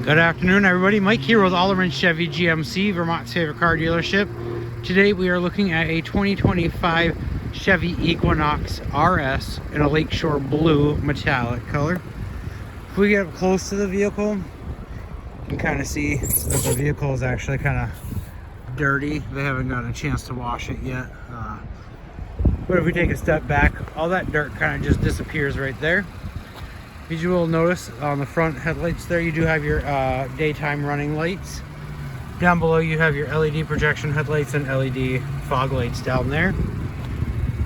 Good afternoon, everybody. Mike here with Alderman Chevy GMC, Vermont's favorite car dealership. Today we are looking at a 2025 Chevy Equinox RS in a lakeshore blue metallic color. If we get up close to the vehicle, you can kind of see that the vehicle is actually kind of dirty. They haven't gotten a chance to wash it yet. But if we take a step back, all that dirt kind of just disappears right there. As you will notice on the front headlights there, you do have your daytime running lights. Down below you have your LED projection headlights and LED fog lights down there.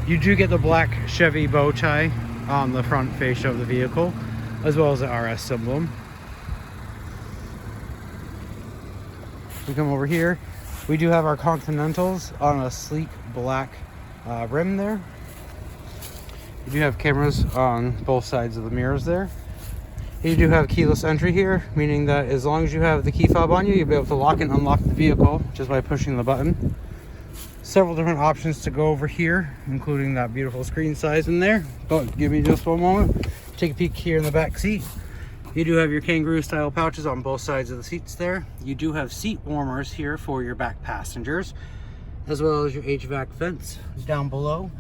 You do get the black Chevy bow tie on the front fascia of the vehicle, as well as the RS emblem. We come over here, we do have our Continentals on a sleek black rim there. You do have cameras on both sides of the mirrors there. You do have keyless entry here, meaning that as long as you have the key fob on you, you'll be able to lock and unlock the vehicle just by pushing the button. Several different options to go over here, including that beautiful screen size in there. But give me just one moment. Take a peek here in the back seat. You do have your kangaroo style pouches on both sides of the seats there. You do have seat warmers here for your back passengers, as well as your HVAC vents down below.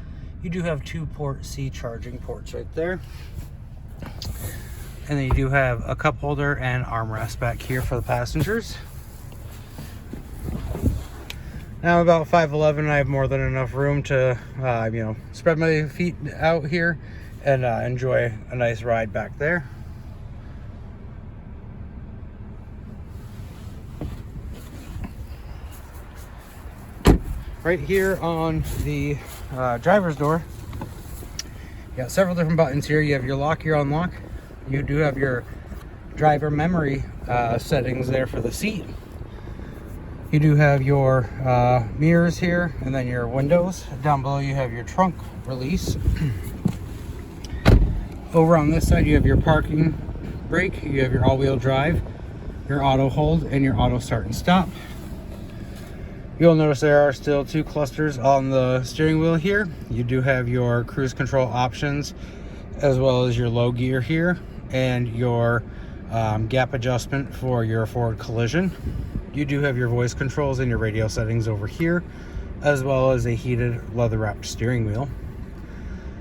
You do have 2-port C charging ports right there. And then you do have a cup holder and armrest back here for the passengers. Now I'm about 5'11", I have more than enough room to spread my feet out here and enjoy a nice ride back there. Right here on the driver's door, you got several different buttons here. You have your lock, your unlock. You do have your driver memory settings there for the seat. You do have your mirrors here, and then your windows. Down below you have your trunk release. Over on this side you have your parking brake, you have your all-wheel drive, your auto hold, and your auto start and stop. You'll notice there are still 2 clusters on the steering wheel here. You do have your cruise control options, as well as your low gear here, and your gap adjustment for your forward collision. You do have your voice controls and your radio settings over here, as well as a heated leather wrapped steering wheel.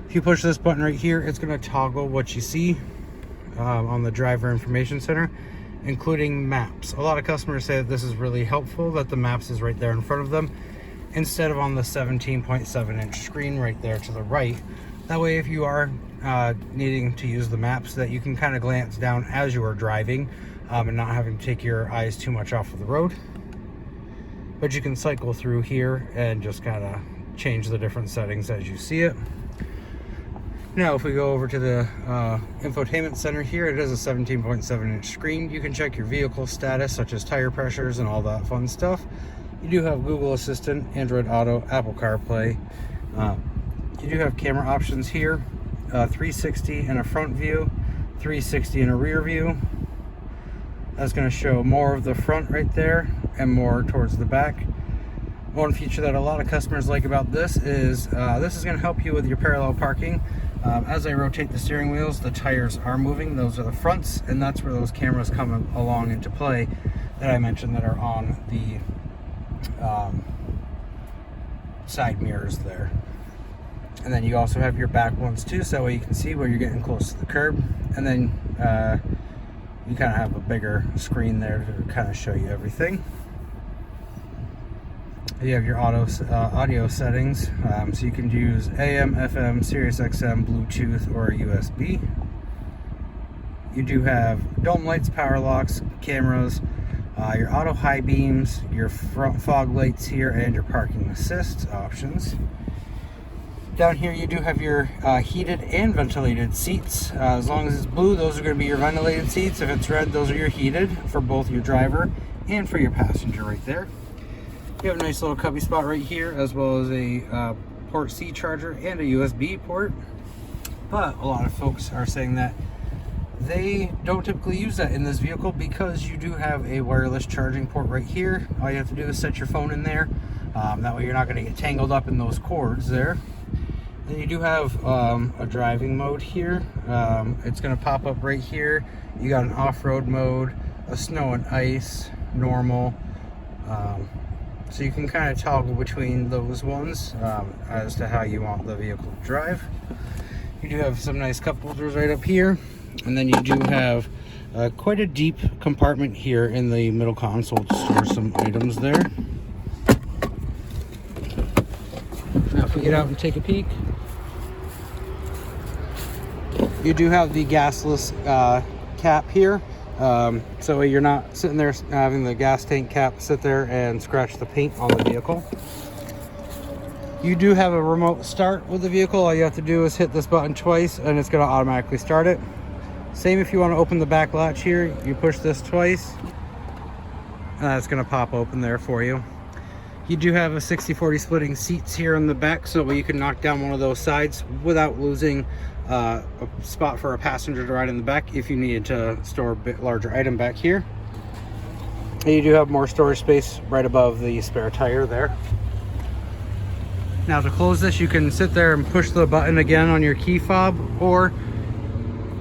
If you push this button right here, it's going to toggle what you see on the driver information center, including maps. A lot of customers say that this is really helpful, that the maps is right there in front of them instead of on the 17.7-inch screen right there to the right. That way, if you are needing to use the maps, that you can kind of glance down as you are driving and not having to take your eyes too much off of the road. But you can cycle through here and just kind of change the different settings as you see it. Now, if we go over to the infotainment center here, it is a 17.7-inch screen. You can check your vehicle status, such as tire pressures and all that fun stuff. You do have Google Assistant, Android Auto, Apple CarPlay. You do have camera options here, 360 in a front view, 360 in a rear view. That's going to show more of the front right there and more towards the back. One feature that a lot of customers like about this is going to help you with your parallel parking. As I rotate the steering wheels, the tires are moving. Those are the fronts, and that's where those cameras come along into play that I mentioned that are on the side mirrors there. And then you also have your back ones too, so that way you can see where you're getting close to the curb. And then you kind of have a bigger screen there to kind of show you everything. You have your audio settings, so you can use AM, FM, Sirius XM, Bluetooth, or USB. You do have dome lights, power locks, cameras, your auto high beams, your front fog lights here, and your parking assist options. Down here you do have your heated and ventilated seats. As long as it's blue, those are going to be your ventilated seats. If it's red, those are your heated for both your driver and for your passenger right there. You have a nice little cubby spot right here, as well as a port C charger and a USB port. But a lot of folks are saying that they don't typically use that in this vehicle because you do have a wireless charging port right here. All you have to do is set your phone in there. That way you're not going to get tangled up in those cords there. Then you do have a driving mode here. It's going to pop up right here. You got an off-road mode, a snow and ice, normal. So you can kind of toggle between those ones as to how you want the vehicle to drive. You do have some nice cup holders right up here, and then you do have quite a deep compartment here in the middle console to store some items there. Now if we get out and take a peek, you do have the gasless cap here. So you're not sitting there having the gas tank cap sit there and scratch the paint on the vehicle. You do have a remote start with the vehicle. All you have to do is hit this button twice and it's going to automatically start it. Same if you want to open the back latch here, you push this twice and that's going to pop open there for you. You do have a 60/40 splitting seats here in the back, so you can knock down one of those sides without losing a spot for a passenger to ride in the back if you needed to store a bit larger item back here. And you do have more storage space right above the spare tire there. Now to close this, you can sit there and push the button again on your key fob, or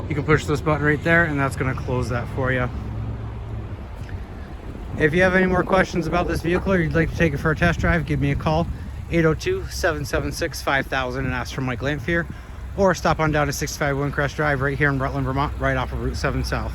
you can push this button right there and that's going to close that for you. If you have any more questions about this vehicle or you'd like to take it for a test drive, give me a call, 802-776-5000, and ask for Mike Lamphere, or stop on down to 65 Windcrest Drive right here in Rutland, Vermont, right off of Route 7 South.